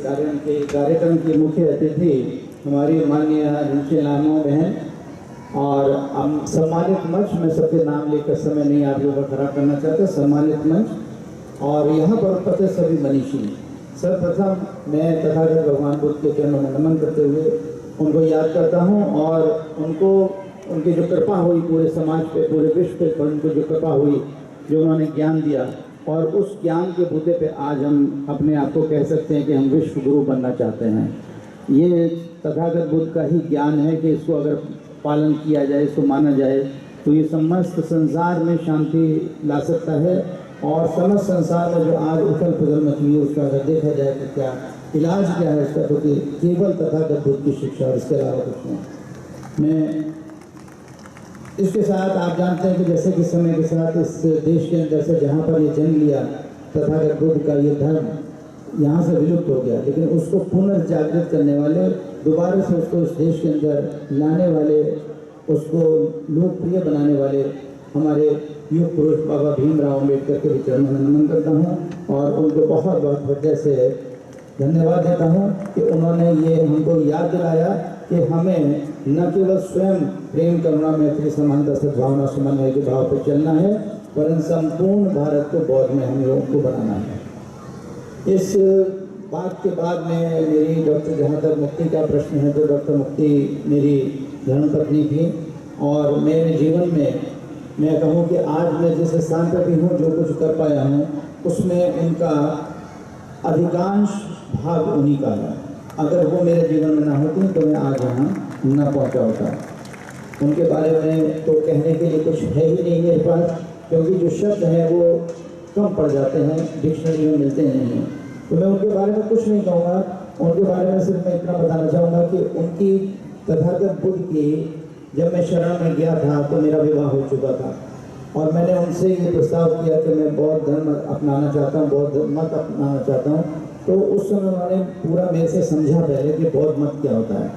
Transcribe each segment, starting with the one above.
कार्यक्रम की मुख्य अतिथि हमारी माननीय रुचि लामो बहन और हम सम्मानित मंच में सबके नाम लेकर समय नहीं आप लोगों का खराब करना चाहते, सम्मानित मंच और यहाँ पर उपस्थित सभी मनीषी। सर्वप्रथम मैं तथागत भगवान बुद्ध के चरणों में नमन करते हुए उनको याद करता हूँ और उनकी जो कृपा हुई पूरे समाज पे, पूरे विश्व पे, पर उनको जो कृपा हुई, जो उन्होंने ज्ञान दिया, और उस ज्ञान के बूते पे आज हम अपने आप को कह सकते हैं कि हम विश्व गुरु बनना चाहते हैं। ये तथागत बुद्ध का ही ज्ञान है कि इसको अगर पालन किया जाए, इसको माना जाए तो ये समस्त संसार में शांति ला सकता है। और समस्त संसार में जो आज उथल पुथल मची है उसका अगर देखा जाए तो क्या इलाज क्या है इसका, तो केवल तथागत बुद्ध की शिक्षा और इसके अलावा कुछ नहीं। मैं इसके साथ आप जानते हैं कि जैसे कि समय के साथ इस देश के अंदर से जहाँ पर ये जन्म लिया तथागत बुद्ध का ये धर्म यहाँ से विलुप्त हो गया, लेकिन उसको पुनर्जागृत करने वाले, दोबारा से उसको इस देश के अंदर लाने वाले, उसको लोकप्रिय बनाने वाले हमारे युग पुरुष बाबा भीमराव अम्बेडकर के भी चरणों में नमन करता हूँ और उनको बहुत बहुत हृदय से धन्यवाद देता हूँ कि उन्होंने ये हमको याद दिलाया कि हमें न केवल स्वयं प्रेम, करुणा, मैत्री, समानता, सद्भावना, समन्वय के भाव पर चलना है, वरन संपूर्ण भारत को बौद्ध में हम लोगों को बनाना है। इस बात के बाद में मेरी डॉक्टर, जहाँ तक मुक्ति का प्रश्न है, तो डॉक्टर मुक्ति मेरी धर्मपत्नी थी और मेरे जीवन में मैं कहूँ कि आज मैं जिस स्थान पर भी हूँ, जो कुछ कर पाया हूँ, उसमें उनका अधिकांश भाग उन्हीं का है। अगर वो मेरे जीवन में ना होती तो मैं आज यहाँ न पहुँचा होता। उनके बारे में तो कहने के लिए कुछ है ही नहीं मेरे पास, क्योंकि जो शब्द हैं वो कम पड़ जाते हैं, डिक्शनरी में मिलते नहीं हैं। तो मैं उनके बारे में कुछ नहीं कहूँगा। उनके बारे में सिर्फ मैं इतना बताना चाहूँगा कि उनकी तथागत बुद्ध की, जब मैं शरण में गया था तो मेरा विवाह हो चुका था और मैंने उनसे ये प्रस्ताव किया कि मैं बौद्ध धर्म अपनाना चाहता हूँ, बौद्ध मत अपनाना चाहता हूँ। तो उस समय उन्होंने पूरा मेरे से समझा पहले कि बौद्ध मत क्या होता है।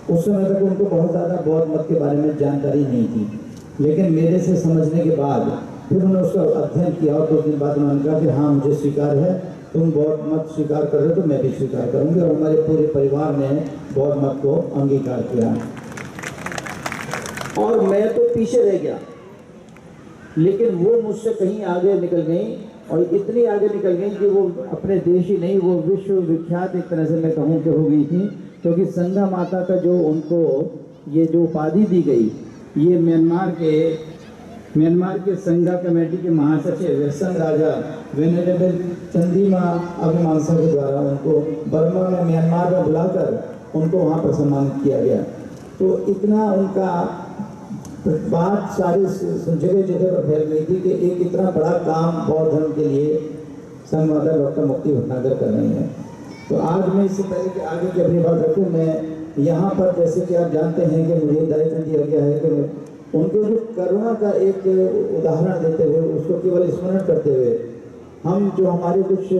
उस समय तक उनको बहुत ज़्यादा बौद्ध मत के बारे में जानकारी नहीं थी, लेकिन मेरे से समझने के बाद फिर उन्होंने उसका अध्ययन किया और कुछ दिन बाद उन्होंने कहा कि हाँ, मुझे स्वीकार है, तुम बौद्ध मत स्वीकार कर रहे हो तो मैं भी स्वीकार करूँगी। और हमारे पूरे परिवार ने बौद्ध मत को अंगीकार किया और मैं तो पीछे रह गया, लेकिन वो मुझसे कहीं आगे निकल गई और इतनी आगे निकल गई कि वो अपने देश ही नहीं, वो विश्व विख्यात एक तरह से मैं कहूँ कि हो गई थी, क्योंकि संगा माता का जो उनको ये जो उपाधि दी गई, ये म्यांमार के संगा कमेटी के महासचिव संघ राजा वेनेरेबल चंदीमा अभिमांसा के द्वारा उनको बर्मा में, म्यांमार में बुलाकर उनको वहाँ पर सम्मानित किया गया। तो इतना उनका बात सारी जगह जगह पर फैल गई थी कि एक इतना बड़ा काम बौद्ध धर्म के लिए संघ माता डॉक्टर मुक्ति भटनागर कर रही है। तो आज मैं इससे पहले कि आगे की अपनी बात रखूँ, मैं यहाँ पर जैसे कि आप जानते हैं कि मुझे दायित्व दिया गया है कि उनको जो करुणा का एक उदाहरण देते हुए, उसको केवल स्मरण करते हुए, हम जो हमारे कुछ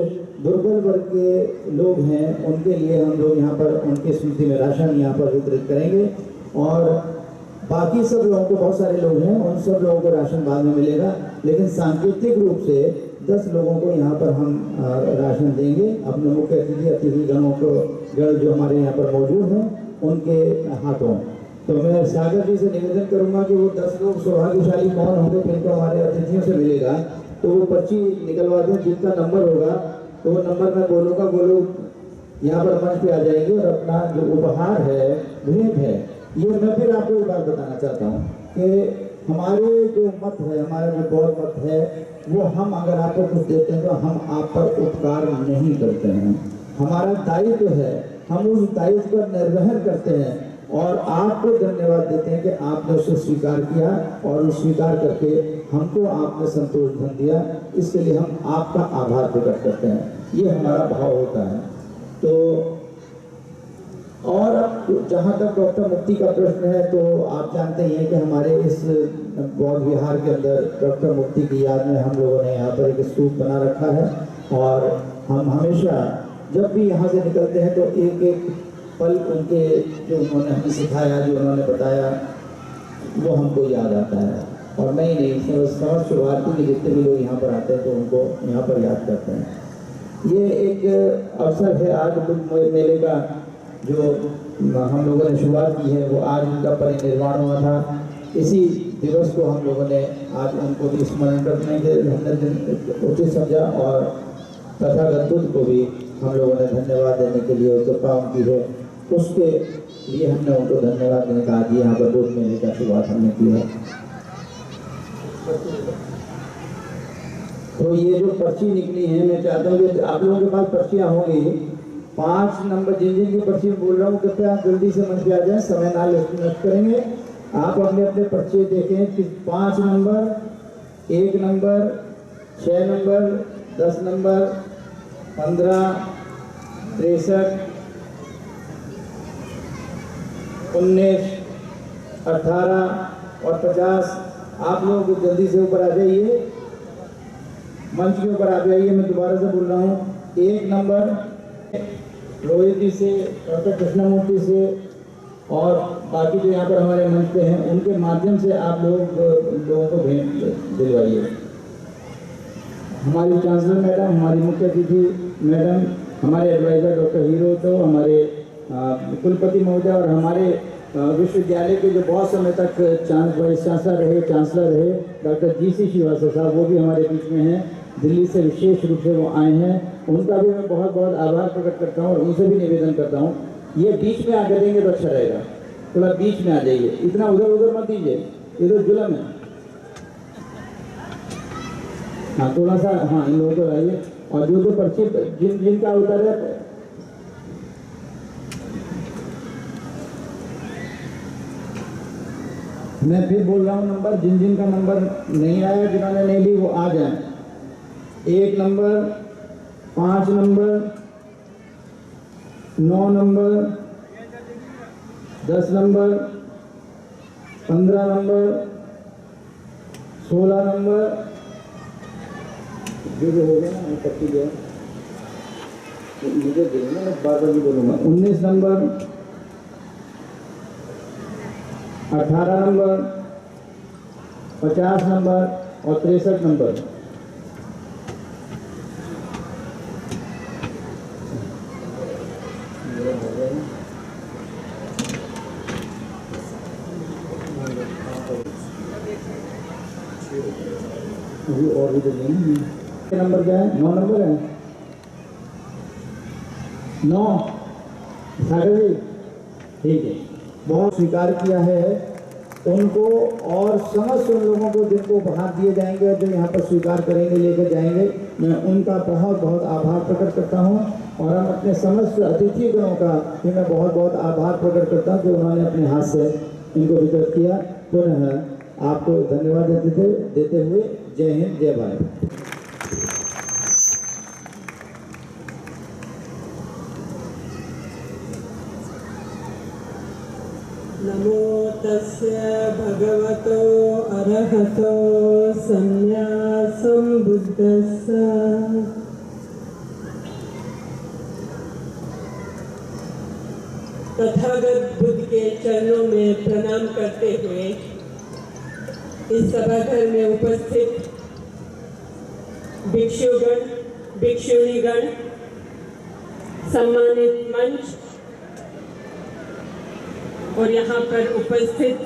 दुर्बल वर्ग के लोग हैं उनके लिए हम लोग यहाँ पर उनकी स्मृति में राशन यहाँ पर वितरित करेंगे और बाकी सब लोगों को, बहुत सारे लोग हैं, उन सब लोगों को राशन बाद में मिलेगा, लेकिन सांकेतिक रूप से 10 लोगों को यहाँ पर हम राशन देंगे अपने मुख्य अतिथिगणों को, गण जो हमारे यहाँ पर मौजूद हैं उनके हाथों। तो मैं सागर जी से निवेदन करूँगा कि वो 10 लोग सौभाग्यशाली कौन होंगे जिनको हमारे अतिथियों से मिलेगा, तो वो पर्ची निकलवा दें, जिनका नंबर होगा तो वो नंबर मैं बोलूँगा, वो लोग यहाँ पर मंच पे आ जाएंगे और अपना जो उपहार है, भेंट है, ये मैं फिर आपको एक बात बताना चाहता हूँ कि हमारे जो मत है, हमारा जो बौद्ध मत है, वो हम अगर आपको कुछ देते हैं तो हम आप पर उपकार नहीं करते हैं। हमारा दायित्व है, हम उस दायित्व का निर्वहन करते हैं और आपको धन्यवाद देते हैं कि आपने उसे स्वीकार किया और उस स्वीकार करके हमको आपने संतोष धन दिया, इसके लिए हम आपका आभार प्रकट करते हैं। ये हमारा भाव होता है। तो और जहाँ तक डॉक्टर मुक्ति का प्रश्न है, तो आप जानते ही हैं कि हमारे इस बौद्ध विहार के अंदर डॉक्टर मुक्ति की याद में हम लोगों ने यहाँ पर एक स्तूप बना रखा है और हम हमेशा जब भी यहाँ से निकलते हैं तो एक एक पल उनके जो उन्होंने हमें सिखाया, जो उन्होंने बताया, वो हमको याद आता है। और मैं ही नहीं, समस्त शुरुआती के जितने भी लोग यहाँ पर आते हैं तो उनको यहाँ पर याद करते हैं। ये एक अवसर है आज बुद्ध मेले का जो हम लोगों ने शुरुआत की है, वो आज उनका परिनिर्वाण हुआ था। इसी दिवस को हम लोगों ने आज उनको भी स्मरण करने के हमने उचित समझा और तथागत बुद्ध को भी हम लोगों ने धन्यवाद देने के लिए कृपा उनकी है, उसके लिए हमने उनको धन्यवाद देने का आज यहाँ पर बुद्ध मेले का शुरुआत हमने की है। तो ये जो पर्ची निकली है, मैं चाहता हूँ कि आप लोगों के पास पर्चियाँ होंगी। 5 नंबर जिन जिन की पर्ची बोल रहा हूँ, कृपया आप जल्दी से मंच पे आ जाए, समय ना नष्ट करेंगे। आप अपने अपने पर्चे देखें कि 5 नंबर, 1 नंबर, 6 नंबर, 10 नंबर, 15, 63, 19, 18 और 50। आप लोग जल्दी से ऊपर आ जाइए, मंच के ऊपर आ जाइए। मैं दोबारा से बोल रहा हूँ, 1 नंबर रोहित जी से, डॉक्टर कृष्णमूर्ति से और बाकी जो यहाँ पर हमारे मंच पे हैं, उनके माध्यम से आप लोगों को भेंट दिलवाइए। हमारी चांसलर मैडम, हमारी मुख्य अतिथि मैडम, हमारे एडवाइजर डॉक्टर हीरो, तो हमारे कुलपति महोदय और हमारे विश्वविद्यालय के जो बहुत समय तक वाइस चांसलर रहे डॉक्टर GC श्रीवास्तव साहब, वो भी हमारे बीच में हैं। दिल्ली से विशेष रूप से वो आए हैं, उनका भी मैं बहुत बहुत आभार प्रकट करता हूँ और उनसे भी निवेदन करता हूँ, ये बीच में आकर देंगे तो अच्छा रहेगा। थोड़ा बीच में आ जाइए, इतना उधर उधर मत दीजिए, इधर जुलम है। हाँ थोड़ा सा, हाँ इन लोगों को आइए। और जो पर्ची जिनका उतर है, मैं फिर बोल रहा हूँ नंबर, जिनका नंबर नहीं आया, जिन्होंने नहीं ली वो आ जाए। 1 number, 5 number, 9 number, 10 number, 15 number, 16 number, जो हो गया ना पट्टी जो मुझे देना, मैं बार बार भी बोलूँगा। 19 नंबर, 18 नंबर, 50 नंबर और 63 नंबर। और भी तो नंबर क्या है? 9 नंबर है, 9 सागर जी, ठीक है। बहुत स्वीकार किया है उनको और समस्त उन लोगों को जिनको उपहार दिए जाएंगे और जो यहाँ पर स्वीकार करेंगे, लेकर जाएंगे, मैं उनका बहुत बहुत आभार प्रकट करता हूँ। और हम अपने समस्त अतिथिगणों का भी मैं बहुत बहुत आभार प्रकट करता हूँ कि उन्होंने अपने हाथ से इनको वितरित किया। पुनः आपको धन्यवाद देते हुए जय हिंद, जय भारत। नमो तस्य भगवतो अरहतो सम्मा सम्बुद्धस्स। तथागत बुद्ध के चरणों में प्रणाम करते हुए इस सभाघर में उपस्थित भिक्षुगण, भिक्षुणीगण, सम्मानित मंच और यहाँ पर उपस्थित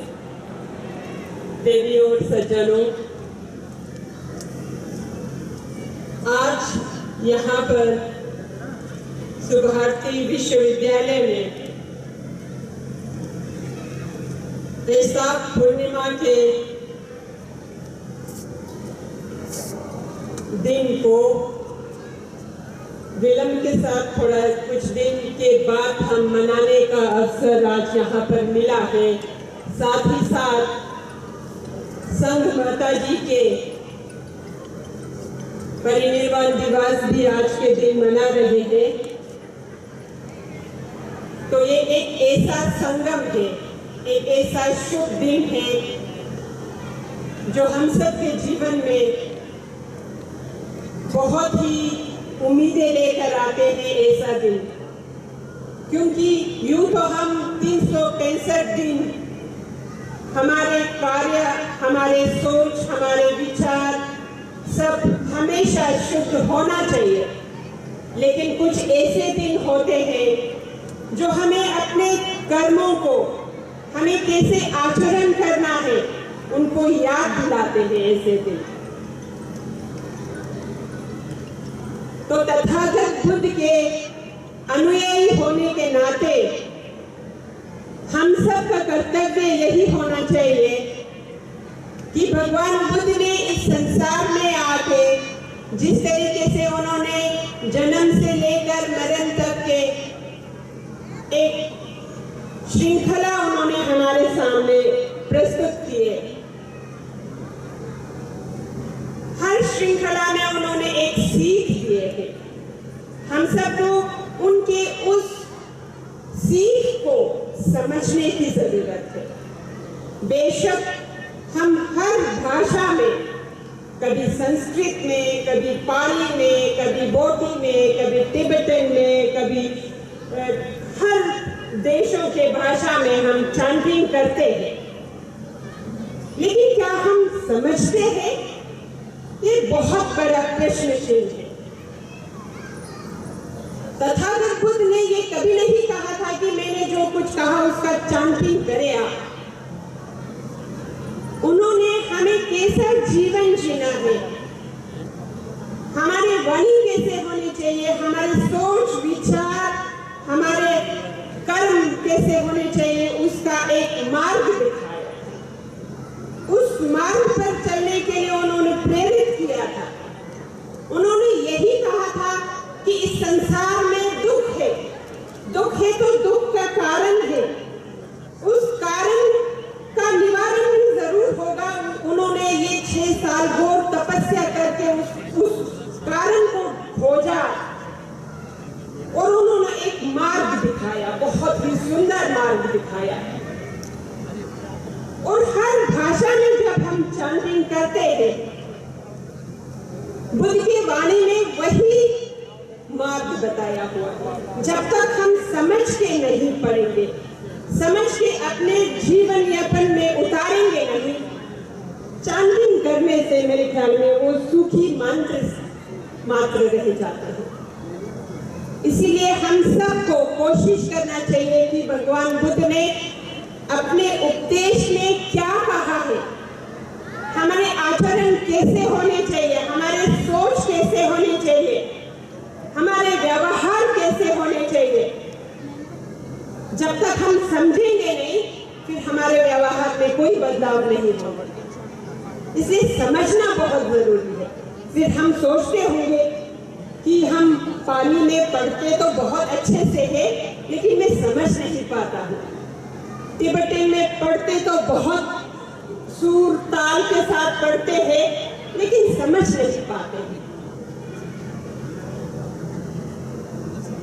देवी और सज्जनों, आज यहाँ पर सुभारती विश्वविद्यालय में वैशाख पूर्णिमा के दिन को विलंब के साथ थोड़ा कुछ दिन के बाद हम मनाने का अवसर आज यहाँ पर मिला है। साथ ही साथ संघ माता जी के परिनिर्वाण दिवस भी आज के दिन मना रहे हैं। तो ये एक ऐसा संगम है, एक ऐसा शुभ दिन है जो हम सब के जीवन में बहुत ही उम्मीदें लेकर आते हैं ऐसा दिन, क्योंकि यूं तो हम 365 दिन हमारे कार्य, हमारे सोच, हमारे विचार सब हमेशा शुद्ध होना चाहिए, लेकिन कुछ ऐसे दिन होते हैं जो हमें अपने कर्मों को, हमें कैसे आचरण करना है, उनको याद दिलाते हैं ऐसे दिन। तो तथागत बुद्ध के अनुयायी होने के नाते हम सब का कर्तव्य यही होना चाहिए कि भगवान बुद्ध ने इस संसार में आके जिस तरीके से उन्होंने जन्म से लेकर मरण तक के एक श्रृंखला उन्होंने हमारे सामने प्रस्तुत किए, हर श्रृंखला में उन्होंने एक सीख दिए है। हम सबको उनके उस सीख को समझने की जरूरत है। बेशक हम हर भाषा में, कभी संस्कृत में, कभी पाली में, कभी बोटी में, कभी तिब्बतन में, कभी हर देशों के भाषा में हम चैंटिंग करते हैं, लेकिन क्या हम समझते हैं? ये बहुत बड़ा प्रश्न चिन्ह है। तथागत बुद्ध ने ये कभी नहीं कहा था कि मैंने जो कुछ कहा उसका चैंटिंग करे आप। उन्होंने हमें कैसा जीवन जीना है, हमारे वाणी कैसे होनी चाहिए, हमारे सोच विचार, हमारे कर्म कैसे होने चाहिए, उसका एक मार्ग दिखाया। उस मार्ग पर चलने के लिए उन्होंने प्रेरित किया था। उन्होंने यही कहा था कि इस संसार में दुख है तो दुख का कारण है, उस कारण का निवारण भी जरूर होगा। उन्होंने ये 6 साल घोर तपस्या करके उस कारण को खोजा और उन्होंने एक मार्ग दिखाया, बहुत ही सुंदर मार्ग दिखाया। और हर भाषा में जब हम चैंटिंग करते हैं, बुद्ध की वाणी में वही मार्ग बताया हुआ है। जब तक हम समझ के नहीं पढ़ेंगे, समझ के अपने जीवन यापन में उतारेंगे नहीं, चैंटिंग करने से मेरे ख्याल में वो सूखी मंत्र मात्र रह जाते हैं। इसीलिए हम सबको कोशिश करना चाहिए कि भगवान बुद्ध ने अपने उपदेश में क्या कहा है, हमारे आचरण कैसे होने चाहिए, हमारे सोच कैसे होनी चाहिए, हमारे व्यवहार कैसे होने चाहिए। जब तक हम समझेंगे नहीं, फिर हमारे व्यवहार में कोई बदलाव नहीं होगा। इसलिए समझना बहुत जरूरी है। फिर हम सोचते होंगे कि हम पानी में पढ़ते तो बहुत अच्छे से है, लेकिन मैं समझ नहीं पाता हूँ। तिब्बतन में पढ़ते तो बहुत सुर ताल के साथ पढ़ते हैं, लेकिन समझ नहीं पाते हैं।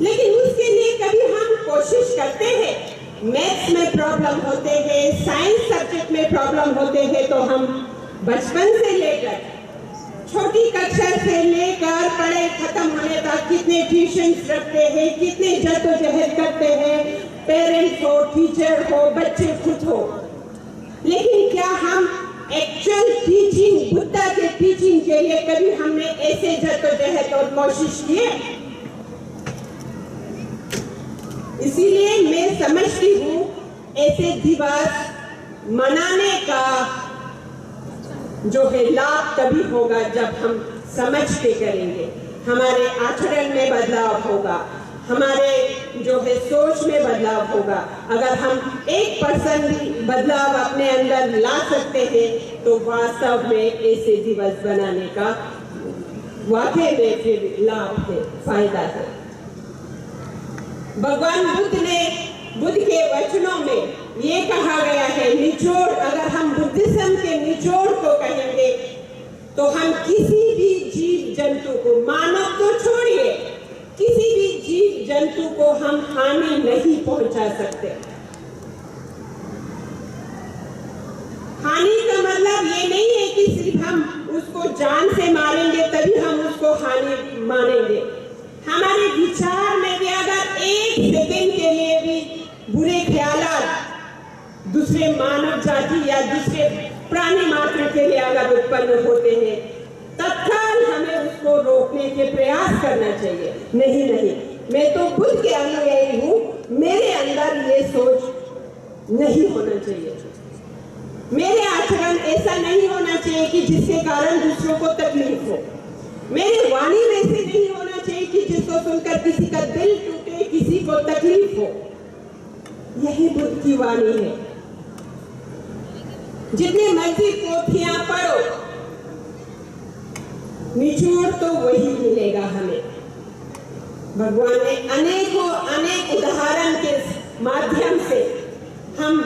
लेकिन उसके लिए कभी हम कोशिश करते हैं। मैथ्स में प्रॉब्लम होते हैं, साइंस सब्जेक्ट में प्रॉब्लम होते हैं, तो हम बचपन से लेकर छोटी कक्षा से लेकर पढ़ाई खत्म होने तक कितने ट्यूशन्स रखते हैं, कितने जद्दोजहद करते हैं, पेरेंट्स हो, टीचर हो, बच्चे खुद हो। लेकिन क्या हम एक्चुअल टीचिंग, बुद्धा के टीचिंग के लिए कभी हमने ऐसे जद्दोजहद और कोशिश की? इसीलिए मैं समझती हूँ ऐसे दिवस मनाने का जो है लाभ तभी होगा जब हम समझ के करेंगे, हमारे आचरण में बदलाव होगा, हमारे जो है सोच में बदलाव होगा। अगर हम 1% भी बदलाव अपने अंदर ला सकते हैं तो वास्तव में ऐसे दिवस बनाने का वाकई में फिर लाभ है, फायदा है। भगवान बुद्ध के वचनों में ये कहा गया है, निचोड़, अगर हम बुद्धिज्म के निचोड़ को कहेंगे तो हम किसी भी जीव जंतु को, मानव तो छोड़िए, किसी भी जीव जंतु को हम हानि नहीं पहुंचा सकते। हानि का मतलब ये नहीं है कि सिर्फ हम उसको जान से मारेंगे तभी हम उसको हानि मानेंगे। हमारे विचार में भी अगर 1 सेकंड के लिए भी बुरे ख्यालात दूसरे मानव जाति या दूसरे प्राणी मात्र के लिए अगर उत्पन्न होते हैं, तत्काल हमें उसको रोकने लिए प्रयास करना चाहिए। नहीं नहीं, मैं तो बुद्ध के अनुयायी हूँ, मेरे अंदर ये सोच नहीं होना चाहिए। मेरे आचरण ऐसा नहीं होना चाहिए कि जिसके कारण दूसरों को तकलीफ हो। मेरे वाणी में से नहीं होना चाहिए कि जिसको सुनकर किसी का दिल टूटे, किसी को तकलीफ हो। यही बुद्ध की वाणी है। जितनी मर्जी पोथियां पढ़ो, निचोड़ तो वही मिलेगा हमें। भगवान ने अनेक उदाहरण के माध्यम से हम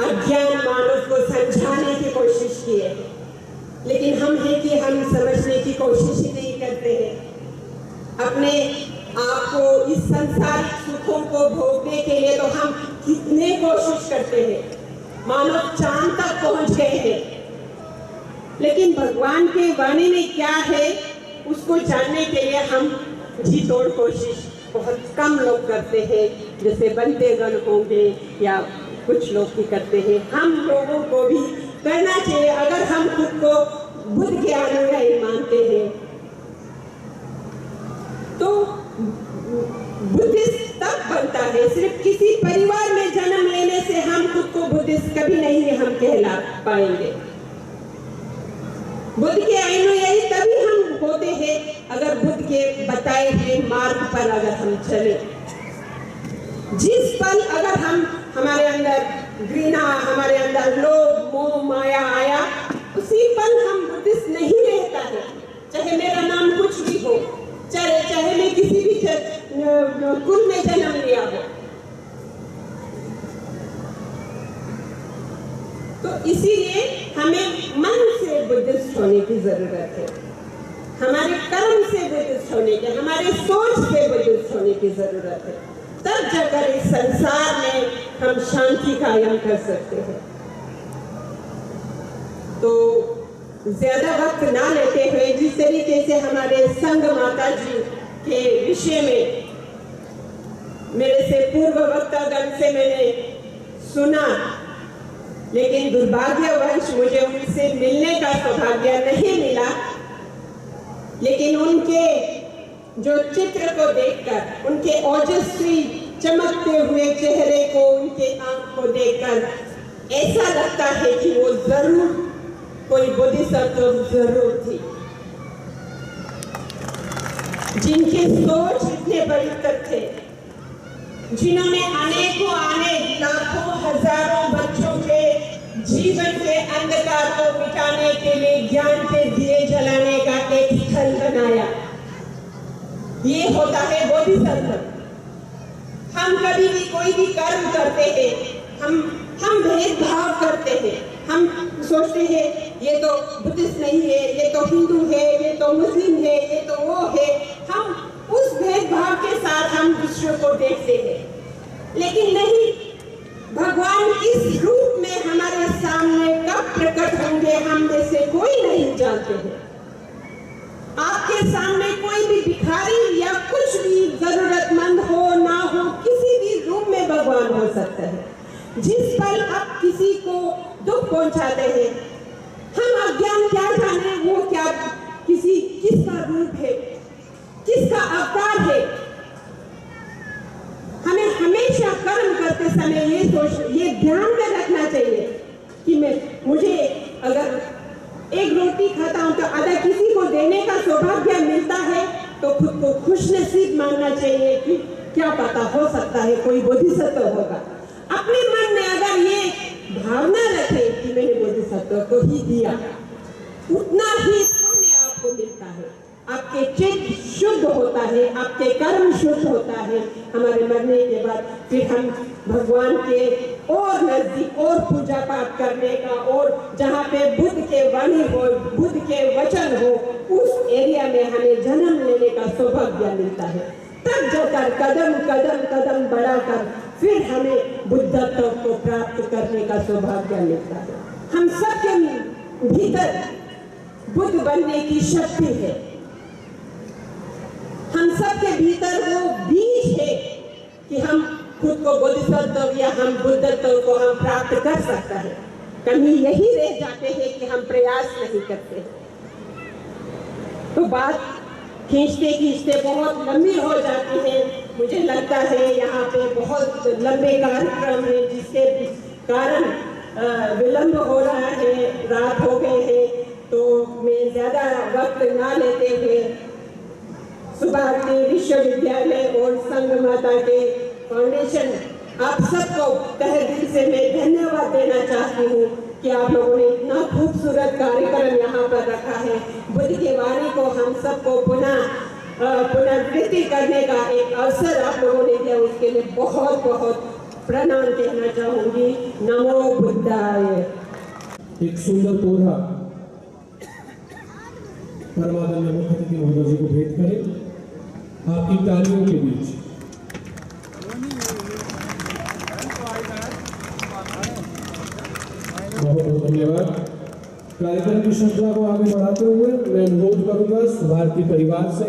अज्ञान मानव को समझाने की कोशिश की है, लेकिन हम हैं कि हम समझने की कोशिश ही नहीं करते हैं। अपने आप को इस संसारिक सुखों को भोगने के लिए तो हम कितने कोशिश करते हैं, मानव चांद तक पहुंच गए हैं, लेकिन भगवान के वाणी में क्या है उसको जानने के लिए हम जी तोड़ कोशिश बहुत कम लोग करते हैं। जैसे बनते गण होंगे या कुछ लोग भी करते हैं, हम लोगों को भी करना चाहिए। अगर हम खुद को बुद्ध के अनुयायी मानते हैं तो बुद्धिस्ट तब बनता है। सिर्फ किसी परिवार में जन्म लेने से हम खुद को बुद्धिस्ट कभी नहीं हम कहला पाएंगे। बुद्ध के अनुयायी तभी हम होते हैं अगर बुद्ध के बताए हुए मार्ग पर अगर हम चले। जिस पल अगर हमारे अंदर घृणा, हमारे अंदर लोभ, मोह, माया आया, उसी पल हम बुद्धिस्ट नहीं रहता है। चाहे मेरा नाम कुछ भी हो, चाहे मैं किसी भी कुल में जन्म लिया हो। तो इसीलिए हमें मन से बुद्धिस्ट होने की जरूरत है, हमारे कर्म से बुद्धिस्ट होने की, हमारे सोच से बुद्धिस्ट होने की जरूरत है। तब जाकर इस संसार में हम शांति कायम कर सकते हैं। तो ज्यादा वक्त ना लेते हुए, जिस तरीके से हमारे संघ माता जी के विषय में मेरे से पूर्व वक्तागण से मैंने सुना, लेकिन दुर्भाग्यवश मुझे उनसे मिलने का सौभाग्य नहीं मिला। लेकिन उनके जो चित्र को देखकर, उनके ओजस्वी चमकते हुए चेहरे को, उनके आंख को देखकर ऐसा लगता है कि वो जरूर कोई बोधिसत्व जरूर थी, जिनकी सोच इतने पवित्र थे, जिन्होंने लाखों हजारों बच्चों के जीवन के अंधकार को मिटाने के लिए ज्ञान के दिए जलाने का एक स्थल बनाया। ये होता है बोधिसत्व। हम कभी भी कोई भी कर्म करते हैं, हम भेदभाव करते हैं, हम सोचते हैं ये तो बुद्धिस्ट नहीं है, ये तो हिंदू है, ये तो मुस्लिम है, ये तो वो है। हम उस भेदभाव के साथ हम दूसरों को देखते हैं, लेकिन नहीं, भगवान किस रूप में हमारे सामने कब प्रकट होंगे हम में से कोई नहीं जानते हैं। आपके सामने कोई भी भिखारी या कुछ भी जरूरतमंद हो ना हो, किसी भी रूप में भगवान हो सकता है। जिस पल आप किसी को दुख पहुंचाते हैं, हम अज्ञान क्या जाने वो क्या किसका रूप है, किसका अवतार है। हमें हमेशा कर्म करते समय ये ध्यान में रखना चाहिए कि मुझे अगर एक रोटी खाता हूं तो अगर किसी को देने का सौभाग्य मिलता है तो खुद को खुशनसीब मानना चाहिए कि क्या पता, हो सकता है कोई बोधिसत्व होगा। अपने मन में अगर ये भावना रखे कि मैंने बोधिसत्व को ही दिया, उतना ही पुण्य आपको मिलता है, आपके चित्त शुद्ध होता है, आपके कर्म शुद्ध होता है। हमारे मरने के बाद फिर हम भगवान के और नजदीक और पूजा पाठ करने का, और जहाँ पे बुद्ध के वाणी हो, बुद्ध के वचन हो, उस एरिया में हमें जन्म लेने का सौभाग्य मिलता है। तब जाकर कदम कदम कदम बढ़ाकर फिर हमें बुद्धत्व को प्राप्त करने का सौभाग्य मिलता है। हम सबके भीतर बुद्ध बनने की शक्ति है, हम सबके भीतर वो बीज है कि हम खुद को बोधिसत्व या हम बुद्धत्व को हम प्राप्त कर सकता है। कहीं यही रह जाते हैं कि हम प्रयास नहीं करते हैं। तो बात खींचते खींचते बहुत लंबी हो जाती है। मुझे लगता है यहाँ पे बहुत लंबे कार्यक्रम है जिसके कारण विलंब हो रहा है, रात हो गए है, तो मैं ज़्यादा वक्त ना लेते हुए सुभारती विश्वविद्यालय और संघ माता के फाउंडेशन आप सबको तहे दिल से मैं धन्यवाद देना चाहती हूँ कि आप लोगों ने इतना खूबसूरत कार्यक्रम यहाँ पर रखा है। बुद्ध की वाणी को हम सबको पुनरावृत्ति करने का एक अवसर आप लोगों ने दिया, उसके लिए बहुत बहुत प्रणाम कहना चाहूँगी। नमो बुद्धाय। एक सुंदर पौधा परमानंद मुख्य अतिथि महोदय जी को भेंट करें आपकी तालियों के बीच। बहुत बहुत धन्यवाद। कार्यक्रम की श्रृंखला को आगे बढ़ाते हुए मैं अनुरोध करूंगा सुभारती परिवार से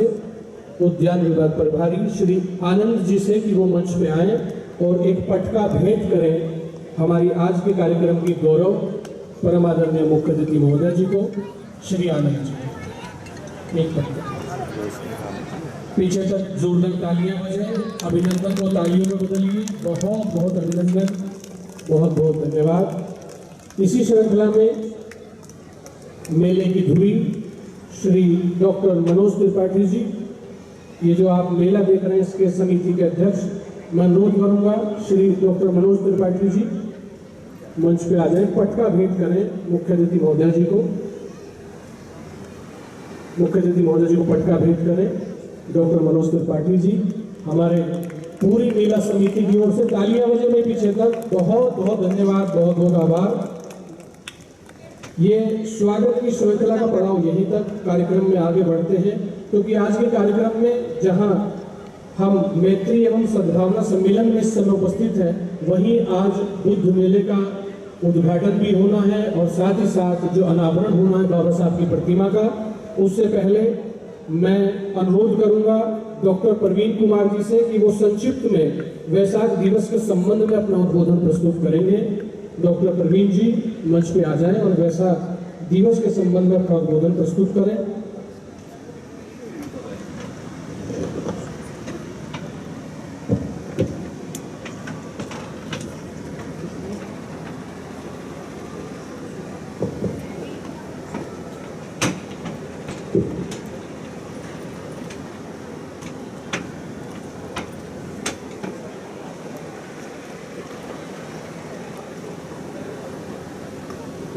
उद्यान विभाग प्रभारी श्री आनंद जी से कि वो मंच पे आए और एक पटका भेंट करें हमारी आज के कार्यक्रम की गौरव परम आदरणीय मुख्य अतिथि महोदय जी को। श्री आनंद जी एक पटका पीछे तक जोरदार तालियां बजाएं, अभिनंदन को तालियों में बदलिए। बहुत बहुत अभिनंदन, बहुत बहुत धन्यवाद। इसी श्रृंखला में मेले की धुरी श्री डॉक्टर मनोज त्रिपाठी जी, ये जो आप मेला देख रहे हैं इसके समिति के अध्यक्ष, मैं अनुरोध करूंगा श्री डॉक्टर मनोज त्रिपाठी जी मंच पे आ जाए, पटका भेंट करें मुख्य अतिथि महोदय जी को। मुख्य अतिथि महोदय जी को पटका भेंट करें डॉक्टर मनोज त्रिपाठी जी। हमारे पूरी मेला समिति की ओर से तालियां बजे में पीछे तक बहुत बहुत धन्यवाद, बहुत बहुत आभार। ये स्वागत की श्रृंखला का पड़ाव यहीं तक कार्यक्रम में आगे बढ़ते हैं, क्योंकि आज के कार्यक्रम में जहां हम मैत्री एवं सद्भावना सम्मेलन में इस समय उपस्थित हैं, वहीं आज बुद्ध मेले का उद्घाटन भी होना है और साथ ही साथ जो अनावरण होना है बाबा साहब की प्रतिमा का, उससे पहले मैं अनुरोध करूंगा डॉक्टर प्रवीण कुमार जी से कि वो संक्षिप्त में वैशाख दिवस के संबंध में अपना उद्बोधन प्रस्तुत करेंगे। डॉक्टर प्रवीण जी मंच पे आ जाएं और वैशाख दिवस के संबंध में अपना उद्बोधन प्रस्तुत करें।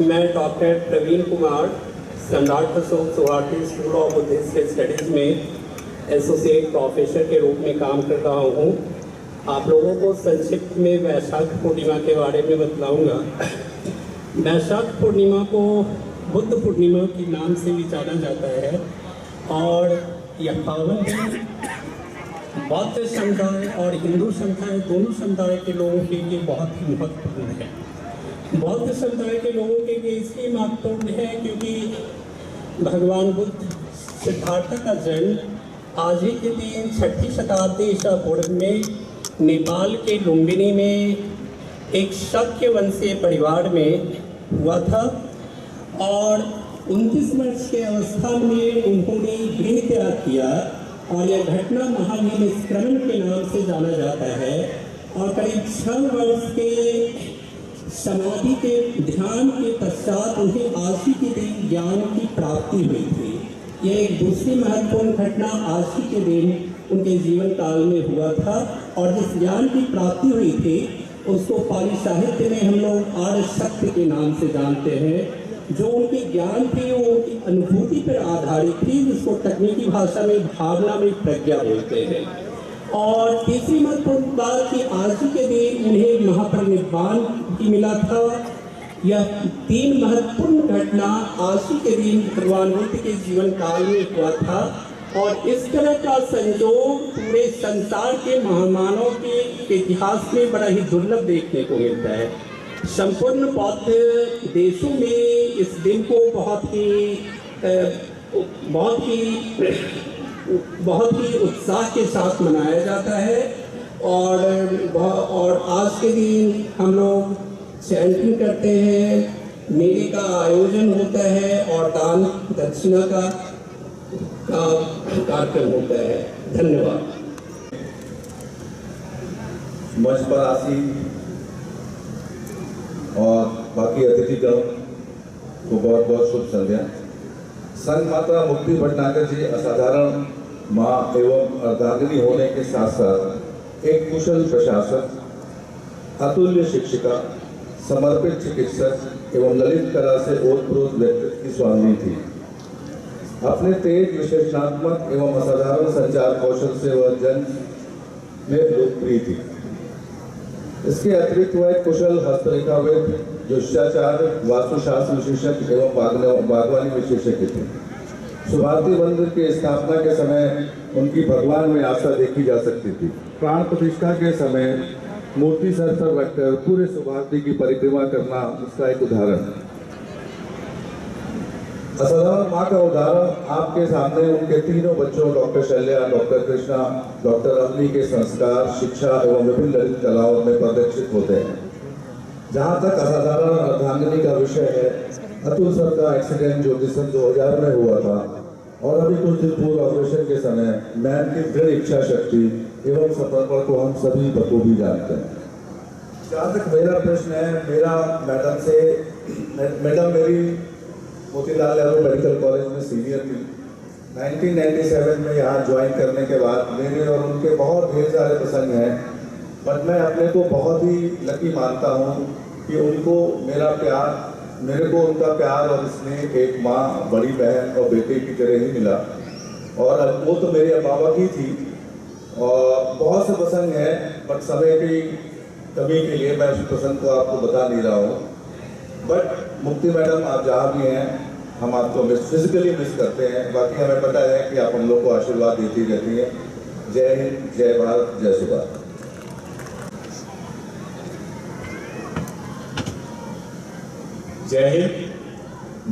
मैं डॉक्टर प्रवीण कुमार सम्राट Ashok Subharti school of Buddhist studies में एसोसिएट प्रोफेसर के रूप में काम कर रहा हूँ। आप लोगों को संक्षिप्त में वैशाख पूर्णिमा के बारे में बतलाऊँगा। वैशाख पूर्णिमा को बुद्ध पूर्णिमा के नाम से भी जाना जाता है और यह पावन दिन बौद्ध समुदाय और हिंदू समुदाय दोनों समुदाय के लोगों के लिए बहुत ही महत्वपूर्ण है। बौद्ध समुदाय के लोगों के लिए इसलिए महत्वपूर्ण है क्योंकि भगवान बुद्ध सिद्धार्थ का जन्म आज ही के दिन 6वीं शताब्दी ईसा पूर्व में नेपाल के लुम्बिनी में एक शक्य वंशीय परिवार में हुआ था और 29 वर्ष के अवस्था में उन्होंने गृह त्याग किया और यह घटना महानिष्क्रमण के नाम से जाना जाता है। और करीब 6 वर्ष के समाधि के ध्यान के पश्चात उन्हें आज ही के दिन ज्ञान की प्राप्ति हुई थी। यह एक दूसरी महत्वपूर्ण घटना आज ही के दिन उनके जीवन काल में हुआ था और जिस ज्ञान की प्राप्ति हुई थी उसको पाली साहित्य में हम लोग आर्य शक्ति के नाम से जानते हैं। जो उनके ज्ञान थे वो उनकी अनुभूति पर आधारित थी, जिसको तकनीकी भाषा में भावना में प्रज्ञा बोलते हैं। और तीसरी महत्वपूर्ण बात कि आज ही के दिन उन्हें महापरिनिर्वाण भी मिला था। यह 3 महत्वपूर्ण घटना आज ही के दिन भगवान बुद्ध के जीवन काल में हुआ था और इस तरह का संयोग पूरे संसार के महामानव के इतिहास में बड़ा ही दुर्लभ देखने को मिलता है। संपूर्ण बौद्ध देशों में इस दिन को बहुत ही उत्साह के साथ मनाया जाता है और आज के दिन हम लोग चैंटिंग करते हैं, मेले का आयोजन होता है और दान दक्षिणा का का कार्यक्रम होता है। धन्यवाद। मंच पर आसीन और बाकी अतिथिगण को बहुत बहुत शुभ संध्या। संत माता मुक्ति भटनागर जी असाधारण माँ एवं अर्धांगिनी होने के साथ साथ एक कुशल प्रशासक, अतुल्य शिक्षिका, समर्पित चिकित्सक एवं ललित कला से ओतप्रोत व्यक्तित्व की स्वामी थी। अपने तेज विश्लेषणात्मक एवं असाधारण संचार कौशल से वह जन में लोकप्रिय थी। इसके अतिरिक्त वह एक कुशल हस्तरेखाविद, ज्योतिषाचार्य, वास्तुशास्त्र विशेषज्ञ एवं बागवानी विशेषज्ञ थे। सुभारती मंदिर की स्थापना के समय उनकी भगवान में आस्था देखी जा सकती थी। प्राण प्रतिष्ठा के समय मूर्ति सर पर रखकर पूरे सुभारती की परिक्रमा करना उसका एक उदाहरण। असाधारण माँ का उदाहरण आपके सामने उनके तीनों बच्चों doctor शैल्या, doctor Krishna, doctor Avani के संस्कार, शिक्षा एवं विभिन्न ललित कलाओं में प्रदर्शित होते हैं। जहाँ तक असाधारण अर्धांगिनी का विषय है, अतुल सर का एक्सीडेंट जो दिसंबर 2000 में हुआ था और अभी कुछ दिन पूर्व ऑपरेशन के समय मैन की दृढ़ इच्छा शक्ति एवं समर्पण को हम सभी बखूबी जानते हैं। जहाँ तक मेरा प्रश्न है, मेरा मैडम से, मैडम मेरी मोतीलाल नेहरू मेडिकल कॉलेज में सीनियर थी। 1997 में यहाँ ज्वाइन करने के बाद मेरे और उनके बहुत ढेर सारे प्रसंग हैं, बट मैं अपने को बहुत ही लकी मानता हूँ कि उनको मेरा प्यार, मेरे को उनका प्यार और स्नेह एक माँ, बड़ी बहन और बेटे की तरह ही मिला। और वो तो मेरे बाबा की थी और बहुत से प्रसंग हैं, बट समय की कमी के लिए मैं उस प्रसंग को आपको बता नहीं रहा हूँ। बट मुक्ति मैडम, आप जहाँ भी हैं, हम आपको फिजिकली मिस करते हैं। बाकी हमें पता है कि आप हम लोग को आशीर्वाद देती रहती है। जय हिंद, जय भारत, जय सुभाष। जय हिंद।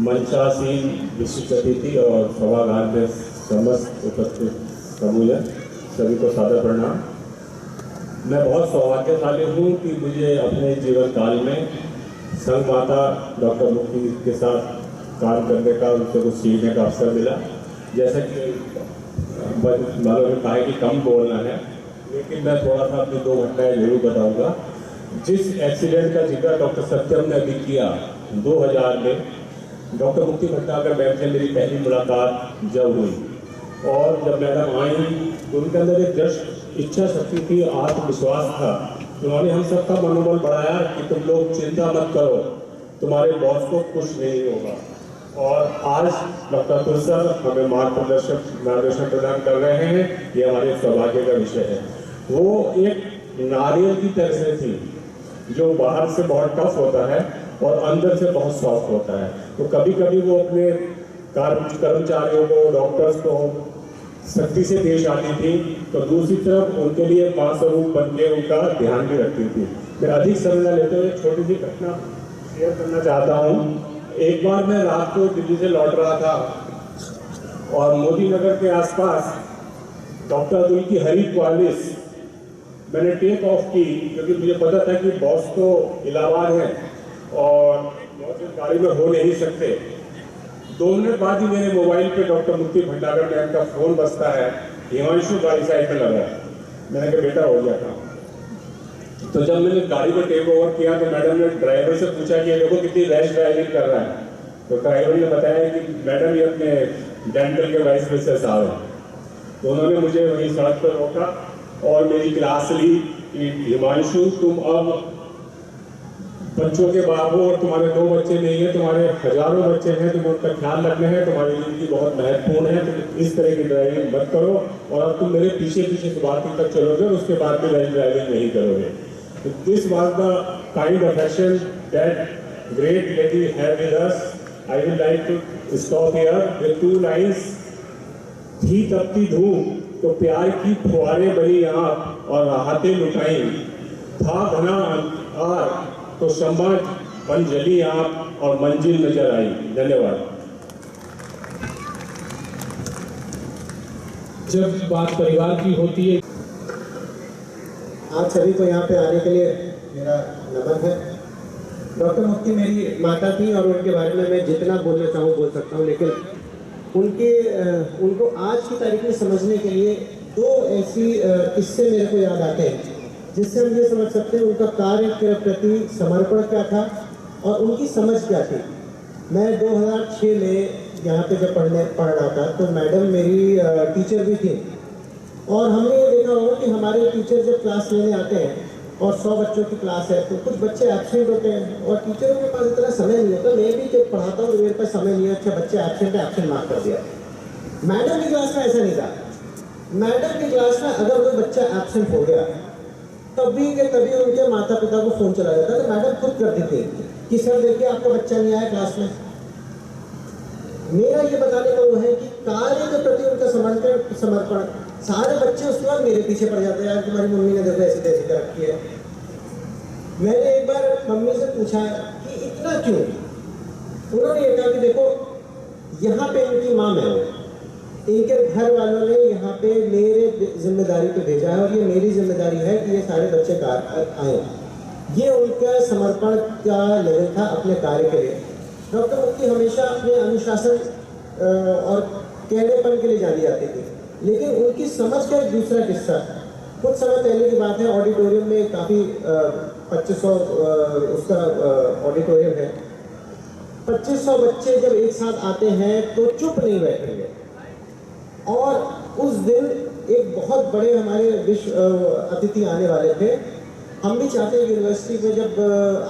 मंचासीन विशिष्ट अतिथि और सभागार में समस्त उपस्थित समूह सभी को सादर प्रणाम। मैं बहुत सौभाग्यशाली हूँ कि मुझे अपने जीवन काल में संत माता डॉक्टर मुक्ति के साथ काम करने का, उनसे कुछ सीखने का अवसर मिला। जैसा कि वालों ने कहा कि कम बोलना है, लेकिन मैं थोड़ा सा अपनी 2 घटनाएं जरूर बताऊंगा। जिस एक्सीडेंट का जिक्र डॉक्टर सत्यम ने अभी किया, 2000 में डॉक्टर मुक्ति भटनागर मैम से मेरी पहली मुलाकात जब हुई और जब मैडम आई तो उनके अंदर एक दृढ़ इच्छा शक्ति थी, आत्मविश्वास था। उन्होंने हम सबका मनोबल बढ़ाया कि तुम लोग चिंता मत करो, तुम्हारे बॉस को कुछ नहीं होगा। और आज डॉक्टर तुलसर हमें मार्गदर्शन प्रदान कर रहे हैं, ये हमारे सौभाग्य का विषय है। वो एक नारियल की तरह से थी जो बाहर से बहुत टफ होता है और अंदर से बहुत सॉफ्ट होता है। तो कभी कभी वो अपने कर्मचारियों को, डॉक्टर्स को सख्ती से पेश आती थी, तो दूसरी तरफ उनके लिए मां स्वरूप बन के उनका ध्यान भी रखती थी। मैं अधिक समय न लेते हुए छोटी सी घटना शेयर करना चाहता हूँ। एक बार मैं रात को दिल्ली से लौट रहा था और मोदी नगर के आसपास डॉक्टर अतुल की हरी 44 मैंने टेक ऑफ की, क्योंकि मुझे पता था कि बॉस तो इलाहाबाद है और बॉस इस गाड़ी में हो नहीं सकते। 2 मिनट बाद ही मेरे मोबाइल पे डॉक्टर मुक्ति भटनागर मैम का फोन बजता है, हिमांशु गाड़ी साइड पे लगा। मैंने कहा बेटा हो गया था। तो जब मैंने गाड़ी को टेक ओवर किया तो मैडम ने ड्राइवर से पूछा कि देखो कितनी रैश ड्राइविंग कर रहा है। तो ड्राइवर ने बताया कि मैडम ये अपने डेंटल के वाइस प्रिंसिपल साहब हैं। तो उन्होंने मुझे वहीं सड़क पर रोका और मेरी क्लास ली कि हिमांशु, तुम अब बच्चों के बाप हो और तुम्हारे 2 बच्चे नहीं है, तुम्हारे हजारों बच्चे हैं, तुम्हें उनका ख्याल रखना है, तुम्हारी जिंदगी बहुत महत्वपूर्ण है, तुम इस तरह की ड्राइविंग मत करो और अब तुम मेरे पीछे पीछे सुभारती तक चलोगे और उसके बाद में रैश ड्राइविंग नहीं करोगे। This was the kind of action that great lady had with us. I would like to stop here with 2 lines. थी तपती धूप तो प्यार की फुहारें बनी आँख और राहतें लुटाई, था घना अंधकार तो शम्मा बन जली आँख और मंजिल नजर आई। धन्यवाद। जब बात परिवार की होती है, आप सभी को यहाँ पे आने के लिए मेरा नमन है। डॉक्टर मुक्ति मेरी माता थी और उनके बारे में मैं जितना बोलना चाहूँ बोल सकता हूँ, लेकिन उनको आज की तारीख में समझने के लिए दो ऐसी किस्से मेरे को याद आते हैं जिससे हम ये समझ सकते हैं उनका कार्य के प्रति समर्पण क्या था और उनकी समझ क्या थी। मैं 2006 में यहाँ पे जब पढ़ रहा था तो मैडम मेरी टीचर भी थी और हमने ये देखा होगा कि हमारे टीचर जब क्लास लेने आते हैं और 100 बच्चों की क्लास है तो कुछ बच्चे एब्सेंट होते हैं और टीचरों के पास इतना समय नहीं होता। मैं भी जब पढ़ाता हूँ तो मेरे पास समय नहीं है, अच्छा बच्चे एब्सेंट है, एब्सेंट मार्क कर दिया। मैडम की क्लास में ऐसा नहीं था। मैडम की क्लास में अगर कोई बच्चा एब्सेंट हो गया तभी के तभी उनके माता पिता को फ़ोन चला जाता तो मैडम खुद करती थी कि सर देखिए आपका बच्चा नहीं आया क्लास में। मेरा ये बताने का वो है कि कार्य के प्रति उनका समर्पण। सारे बच्चे उसके बाद मेरे पीछे पड़ जाते हैं, यार तुम्हारी मम्मी ने देखो ऐसी तैसी कर रखी है। मैंने एक बार मम्मी से पूछा कि इतना क्यों। उन्होंने ये कहा कि देखो यहाँ पे इनकी माँ मैं हूँ, इनके घर वालों ने यहाँ पे मेरे जिम्मेदारी पे भेजा है और ये मेरी जिम्मेदारी है कि ये सारे बच्चे आए। ये उनका समर्पण का लेवल था अपने कार्य के लिए। डॉक्टर मुफ्ती हमेशा अपने अनुशासन और कहनेपन के लिए जानी जाती थी, लेकिन उनकी समझ का एक दूसरा किस्सा। कुछ समय पहले की बात है, ऑडिटोरियम में काफ़ी 2500 उसका ऑडिटोरियम है। 2500 बच्चे जब एक साथ आते हैं तो चुप नहीं बैठेंगे। और उस दिन एक बहुत बड़े हमारे विश्व अतिथि आने वाले थे। हम भी चाहते हैं यूनिवर्सिटी में जब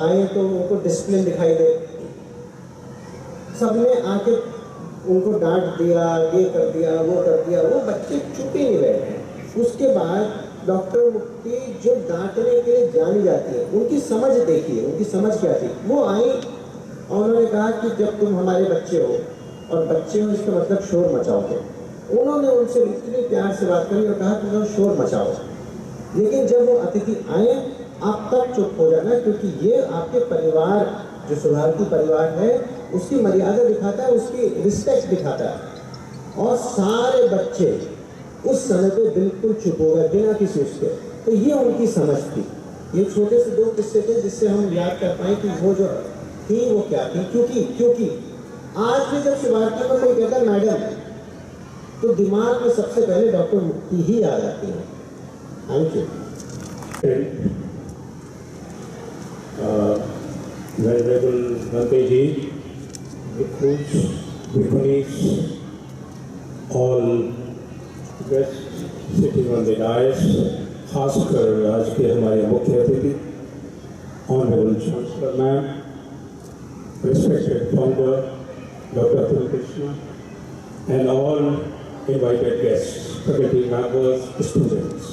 आए तो उनको डिसिप्लिन दिखाई दे। सबने आके उनको डांट दिया, ये कर दिया, वो कर दिया, वो बच्चे चुप ही नहीं बैठे। उसके बाद डॉक्टर मुफ्ती जो डांटने के लिए जानी जाती है उनकी समझ देखिए, उनकी समझ क्या थी। वो आई और उन्होंने कहा कि जब तुम हमारे बच्चे हो और बच्चे हो इसका मतलब शोर मचाओगे। उन्होंने उनसे इतनी प्यार से बात करी और कहा कि तुम शोर मचाओ, लेकिन जब वो अतिथि आए आप तब चुप हो जाना, क्योंकि ये आपके परिवार जो सुभारती परिवार है उसकी मर्यादा दिखाता है, उसकी रिस्पेक्ट दिखाता है। और सारे बच्चे उस समय पे बिल्कुल चुप हो गए बिना किसी उसके। तो ये उनकी समझ थी। ये छोटे से 2 किस्से थे जिससे हम याद कर पाए कि वो जो थी वो क्या थी। क्योंकि आज भी जब सुभारती में कोई कहता है मैडम तो दिमाग में सबसे पहले डॉक्टर मुफ्ती ही याद आती है। Thank you. Venerable Bhanteji, Bhikkhus, Bhikkhunis, all guests sitting on the dais, खासकर आज के हमारे मुख्य अतिथि Honorable Chancellor Ma'am, respected founder Dr. Atul Krishna, and all invited guests, faculty members, students.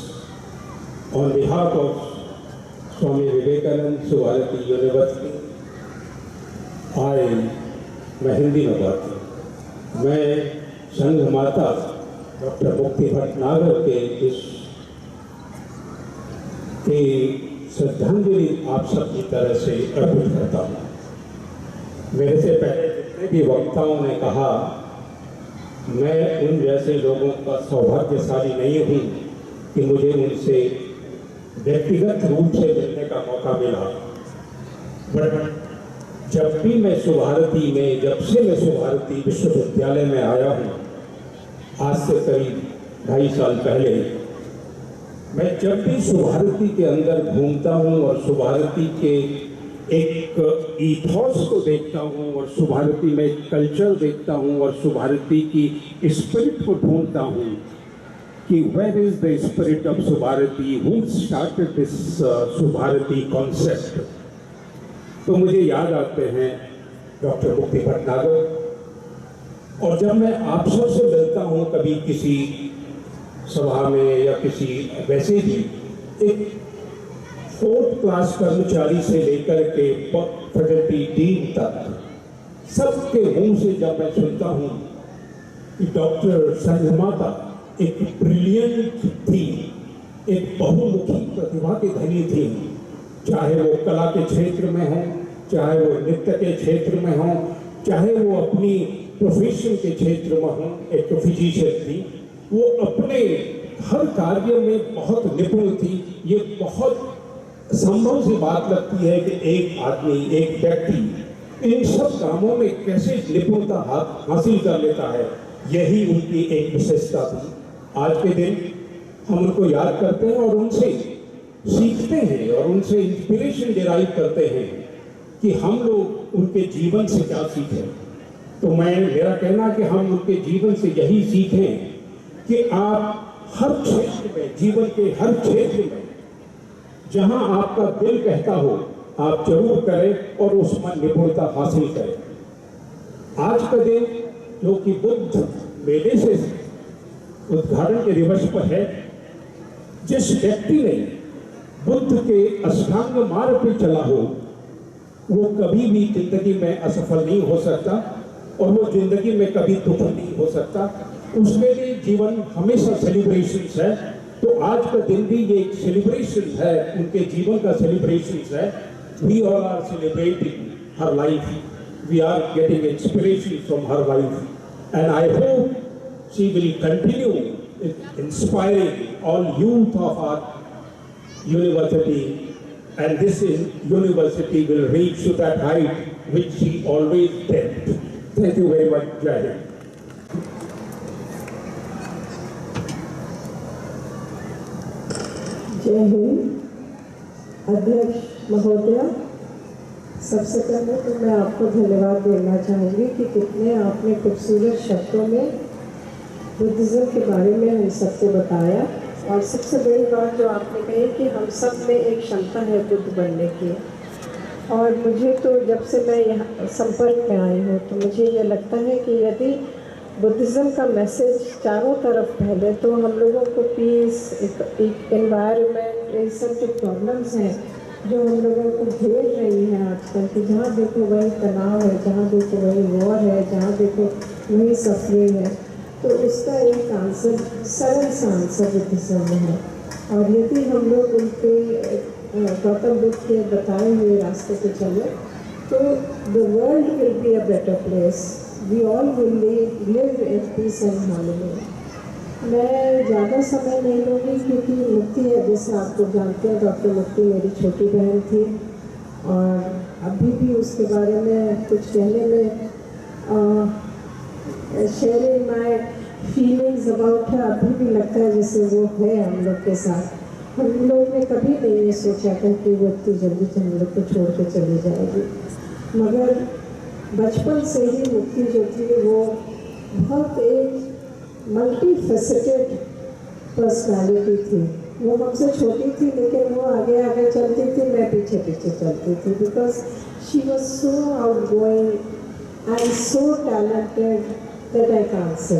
On behalf of Swami Vivekanand Suvarati University, मैं हिंदी में बात करूँ। मैं संघ माता डॉक्टर मुक्ति भटनागर के इस की श्रद्धांजलि आप सबकी तरह से अर्पित करता हूँ। मेरे से पहले जितने भी वक्ताओं ने कहा, मैं उन जैसे लोगों का सौभाग्यशाली नहीं हूँ कि मुझे उनसे व्यक्तिगत रूप से मिलने का मौका मिला। बट जब से मैं सुभारती विश्वविद्यालय में आया हूँ, आज से करीब 2.5 साल पहले, मैं जब भी सुभारती के अंदर घूमता हूँ और सुभारती के एक ईथॉस को देखता हूँ और सुभारती में एक कल्चर देखता हूँ और सुभारती की स्पिरिट को ढूंढता हूँ कि where is the spirit of Subharati, who started this Subharati concept, तो मुझे याद आते हैं डॉक्टर मुक्ति भटनागर। और जब मैं आप सबसे मिलता हूँ कभी किसी सभा में या किसी वैसे ही एक 4th क्लास कर्मचारी से लेकर के फैकल्टी डीन तक सबके मुंह से जब मैं सुनता हूँ कि डॉक्टर संघमाता एक ब्रिलियंट थी, एक बहुमुखी प्रतिभा की धनी थी, चाहे वो कला के क्षेत्र में हो, चाहे वो नृत्य के क्षेत्र में हो, चाहे वो अपनी प्रोफेशन के क्षेत्र में हो, एक फिजिशियन थी। वो अपने हर कार्य में बहुत निपुण थी। ये बहुत संभव सी बात लगती है कि एक आदमी, एक व्यक्ति इन सब कामों में कैसे निपुणता हासिल कर लेता है। यही उनकी एक विशेषता थी। आज के दिन हम उनको याद करते हैं और उनसे सीखते हैं और उनसे इंस्पिरेशन डिराइव करते हैं कि हम लोग उनके जीवन से क्या सीखें। तो मेरा कहना कि हम उनके जीवन से यही सीखें कि आप हर क्षेत्र में, जीवन के हर क्षेत्र में जहां आपका दिल कहता हो आप जरूर करें और उसमें निपुणता हासिल करें। आज का दिन जो कि बुद्ध मेले से उद्घाटन के दिवस पर है, जिस व्यक्ति ने बुद्ध के अष्टांग मार्ग पर चला हो वो कभी भी जिंदगी में असफल नहीं हो सकता और वो जिंदगी में कभी दुख नहीं हो सकता। उसके लिए जीवन हमेशा सेलिब्रेशन है। तो आज का दिन भी ये एक सेलिब्रेशन है, उनके जीवन का सेलिब्रेशन है। We all are celebrating her life, we are getting inspiration from her life and I hope she will continue inspiring all youth of our university, and this university will reach to that height which she always dreamt. Thank you very much, Jai Hind. जय हिंद। अध्यक्ष महोदया, सबसे पहले तो मैं आपको धन्यवाद देना चाहूँगी कि कितने आपने खूबसूरत शब्दों में बुद्धिज़्म के बारे में हम सबको बताया। और सबसे बड़ी बात जो आपने कही कि हम सब में एक क्षमता है बुद्ध बनने की। और मुझे तो जब से मैं यहाँ संपर्क में आई हूँ तो मुझे ये लगता है कि यदि बुद्धिज़्म का मैसेज चारों तरफ फैले तो हम लोगों को पीस, एक एनवायरनमेंट, ये सब जो प्रॉब्लम्स हैं जो हम लोगों को घेर रही हैं आजकल की, जहाँ देखो वही तनाव है, जहाँ देखो वही वॉर है, जहाँ देखो वही सफरिंग है, तो उसका एक आंसर, सरल सा आंसर बुद्धिज़्म में है। और यदि हम लोग उनके गौतम बुद्ध के बताए हुए रास्ते पे चले तो the world will be a better place, we all will live in peace and harmony. मैं ज़्यादा समय नहीं लूँगी क्योंकि मुक्ति है, जैसे आप लोग जानते हैं डॉक्टर मुक्ति मेरी छोटी बहन थी और अभी भी उसके बारे में कुछ कहने में शेयरिंग माई फीलिंग्स अबाउट है अभी भी लगता है जैसे वो है हम लोग के साथ। हम लोग ने कभी नहीं ये सोचा था कि वो इतनी जल्दी से हम लोग को छोड़ के चली जाएगी, मगर बचपन से ही मुक्ति जो थी वो बहुत एक मल्टी फेसेटेड पर्सनालिटी थी। वो हमसे छोटी थी लेकिन वो आगे आगे चलती थी, मैं पीछे पीछे चलती थी, because she was so out going and so talented that I can't say.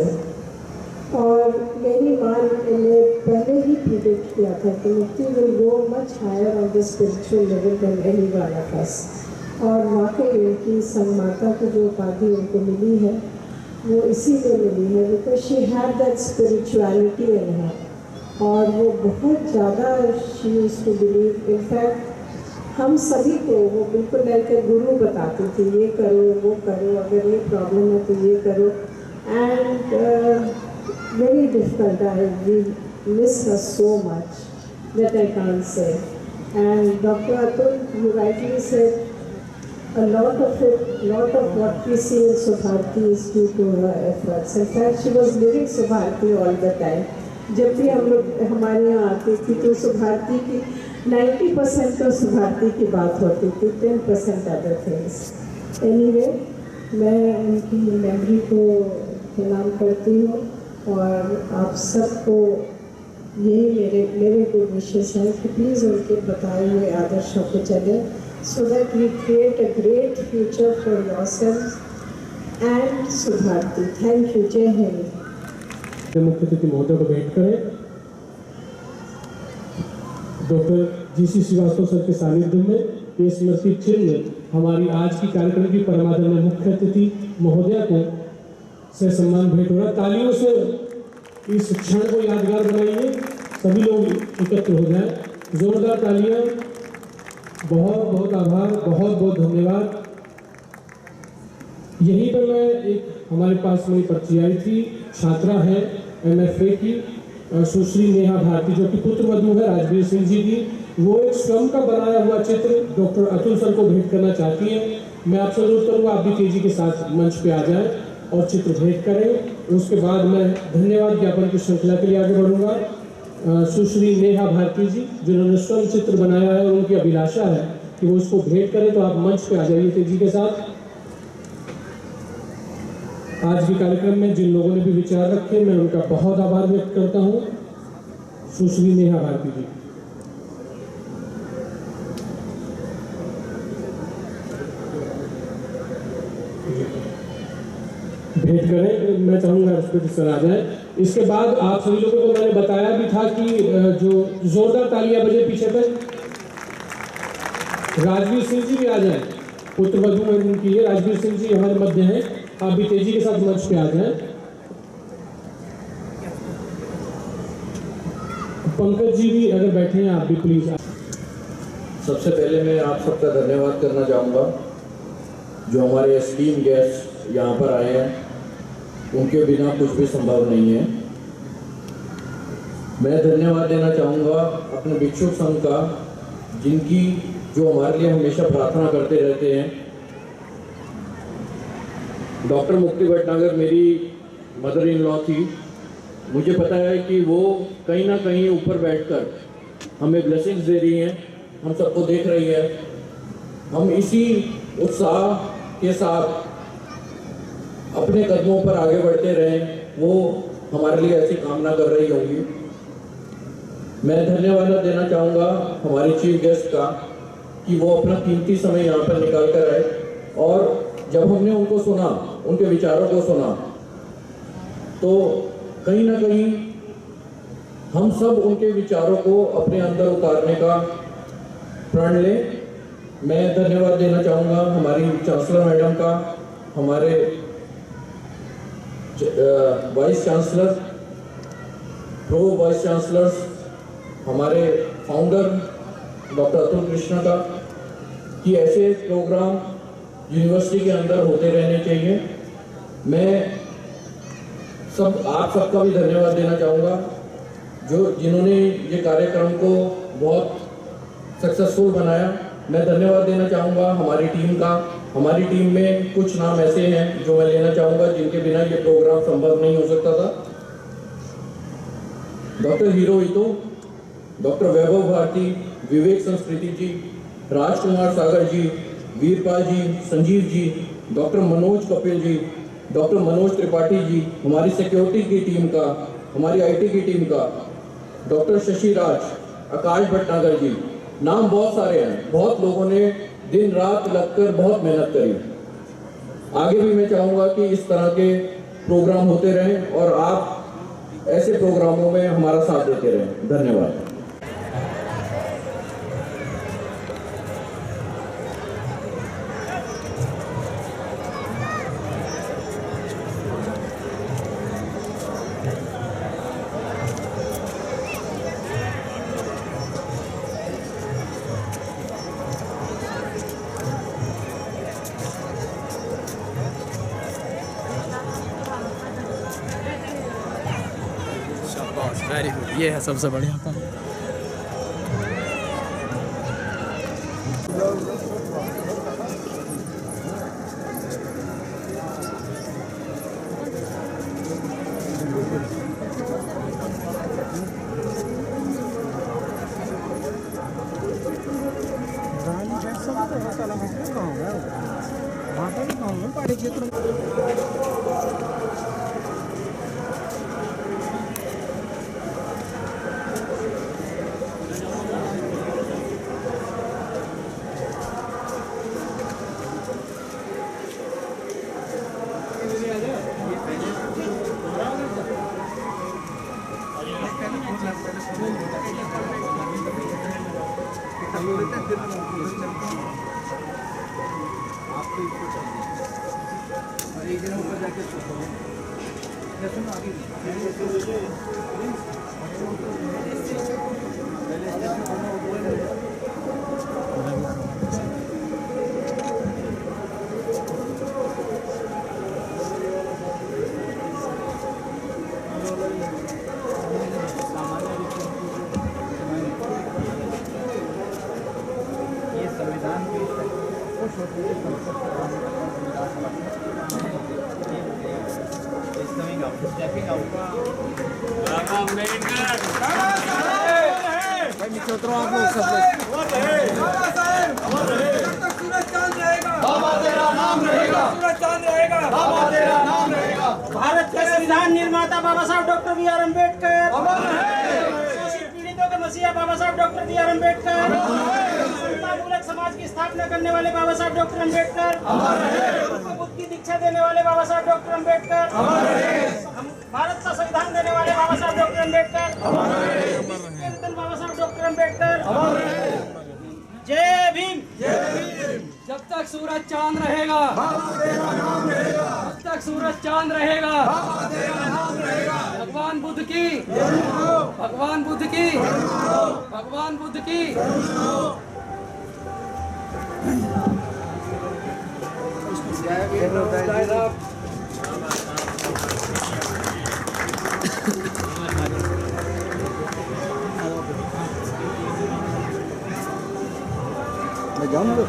और मेरी माँ ने पहले ही प्रिडिक्ट किया था कि Mukti will go much higher on the spiritual level than any one of us. और वाकई उनकी संमाता की जो उपाधि उनको मिली है वो इसीलिए मिली है because she had that spirituality in her. और वो बहुत ज़्यादा she used to believe, in fact हम सभी को वो बिल्कुल लाइक गुरु बताती थी, ये करो वो करो, अगर ये प्रॉब्लम है तो ये करो। And very difficult. We miss her so much that I can't say. And Dr. Atul, you rightly said a lot of what we see in Subharti is due to her efforts. In fact, she was living Subharti all the time. जब भी हम लोग हमारे यहाँ आती थी तो Subharti की 90% तो Subharti की बात होती थी, 10% other things. Anyway, मैं उनकी मेमोरी को प्रणाम करती हूँ और आप सबको यही मेरे गुड विशेष हैं कि प्लीज़ उनके बताए हुए आदर्शों को चले, so that we create a great future for yourself and Subharti. Thank you. जय हिंद। मुख्य अतिथि महोदय को भेंट करें। Doctor GC. श्रीवास्तव सर के सानिध्य में ये स्मृति चिन्ह हमारी आज की कार्यक्रम की परमादरणीय मुख्य अतिथि महोदया को से सम्मान भेंट हो रहा। तालियों से इस क्षण को यादगार बनाइए, सभी लोग एकत्र हो जाएं। जोरदार तालियां। बहुत बहुत आभार, बहुत बहुत धन्यवाद। यहीं पर मैं एक हमारे पास मेरी पर्ची आई थी, छात्रा है MFA की सुश्री नेहा भारती, जो कि पुत्र वधू है राजवीर सिंह जी की। वो एक स्वयं का बनाया हुआ चित्र डॉक्टर अतुल सर को भेंट करना चाहती हैं। मैं आपसे अनुरोध करूँगा आप भी तेजी के साथ मंच पे आ जाएं। और चित्र भेंट करें। उसके बाद मैं धन्यवाद ज्ञापन की श्रृंखला के लिए आगे बढ़ूंगा। सुश्री नेहा भारती जी जिन्होंने स्वयं चित्र बनाया है और उनकी अभिलाषा है कि वो इसको भेंट करें, तो आप मंच पे आ जाइए तेजी के साथ। आज के कार्यक्रम में जिन लोगों ने भी विचार रखे, मैं उनका बहुत आभार व्यक्त करता हूँ। सुश्री नेहा भारती जी। भेंट करें। मैं चाहूँगा राष्ट्रपति सर आ जाए। इसके बाद आप सभी लोगों को मैंने बताया भी था कि जो जोरदार तालियां बजे पीछे पे, राजवीर सिंह जी भी आ जाएं। पुत्र वधू में उनकी है, राजवीर सिंह जी हमारे मध्य हैं। आप भी तेजी के साथ मंच पे आ जाएं। पंकज जी भी अगर बैठे हैं, आप भी प्लीज। सबसे पहले मैं आप सबका धन्यवाद करना चाहूँगा जो हमारे एस्टीम गेस्ट यहाँ पर आए हैं, उनके बिना कुछ भी संभव नहीं है। मैं धन्यवाद देना चाहूँगा अपने भिक्षुक संघ का, जिनकी जो हमारे लिए हमेशा प्रार्थना करते रहते हैं। डॉक्टर मुक्ति भटनागर मेरी मदर इन लॉ थी। मुझे पता है कि वो कहीं ना कहीं ऊपर बैठकर हमें ब्लेसिंग्स दे रही हैं, हम सबको देख रही है। हम इसी उत्साह के साथ अपने कदमों पर आगे बढ़ते रहें, वो हमारे लिए ऐसी कामना कर रही होंगी। मैं धन्यवाद देना चाहूँगा हमारे चीफ गेस्ट का कि वो अपना कीमती समय यहाँ पर निकाल कर आए, और जब हमने उनको सुना, उनके विचारों को सुना, तो कहीं ना कहीं हम सब उनके विचारों को अपने अंदर उतारने का प्रण लें। मैं धन्यवाद देना चाहूँगा हमारी चांसलर मैडम का, हमारे vice chancellor, pro vice chancellors, हमारे फाउंडर डॉक्टर अतुल कृष्णा का, कि ऐसे प्रोग्राम यूनिवर्सिटी के अंदर होते रहने चाहिए। मैं आप सबका भी धन्यवाद देना चाहूँगा जिन्होंने ये कार्यक्रम को बहुत सक्सेसफुल बनाया। मैं धन्यवाद देना चाहूँगा हमारी टीम का। हमारी टीम में कुछ नाम ऐसे हैं जो मैं लेना चाहूँगा, जिनके बिना ये प्रोग्राम संभव नहीं हो सकता था। डॉक्टर हिरोहितो, डॉक्टर वैभव भारती, विवेक संस्कृति जी, राजकुमार सागर जी, वीरपाल जी, संजीव जी, डॉक्टर मनोज कपिल जी, डॉक्टर मनोज त्रिपाठी जी, हमारी सिक्योरिटी की टीम का, हमारी आईटी की टीम का, डॉक्टर शशि राज, आकाश भटनागर जी, नाम बहुत सारे हैं। बहुत लोगों ने दिन रात लगकर बहुत मेहनत करी। आगे भी मैं चाहूँगा कि इस तरह के प्रोग्राम होते रहें और आप ऐसे प्रोग्रामों में हमारा साथ देते रहें। धन्यवाद। वेरी गुड, ये है सबसे बढ़िया काम। पहाड़ी क्षेत्र संविधान after stepping out. भाई नीचे उतरो आप लोग सब बाबा तेरा नाम रहेगा, बाबा तेरा नाम रहेगा। भारत के संविधान निर्माता बाबा साहब डॉक्टर बी आर अम्बेडकर, शोषित पीड़ितों के मसीहा बाबा साहब डॉक्टर बी आर अम्बेडकर, समतामूलक समाज की स्थापना करने वाले बाबा साहब डॉक्टर अम्बेडकर, बुद्ध की दीक्षा देने वाले बाबा साहब डॉक्टर अम्बेडकर, भारत का संविधान देने वाले बाबा साहब डॉक्टर अम्बेडकर, बाबा साहब डॉक्टर अम्बेडकर। जय भीम। जब तक सूरज चांद रहेगा, जब तक सूरज चांद रहेगा, भगवान बुद्ध की, भगवान बुद्ध की, भगवान बुद्ध की। मैं जाऊँगा।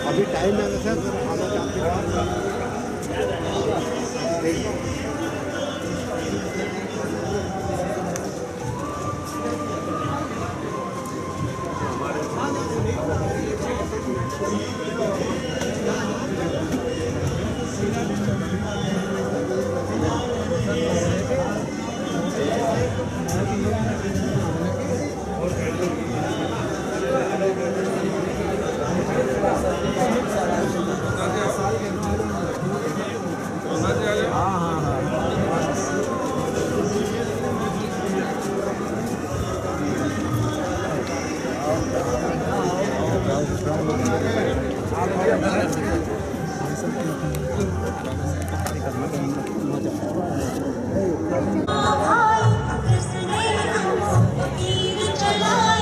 अभी टाइम है सर, खाना चाहते हैं।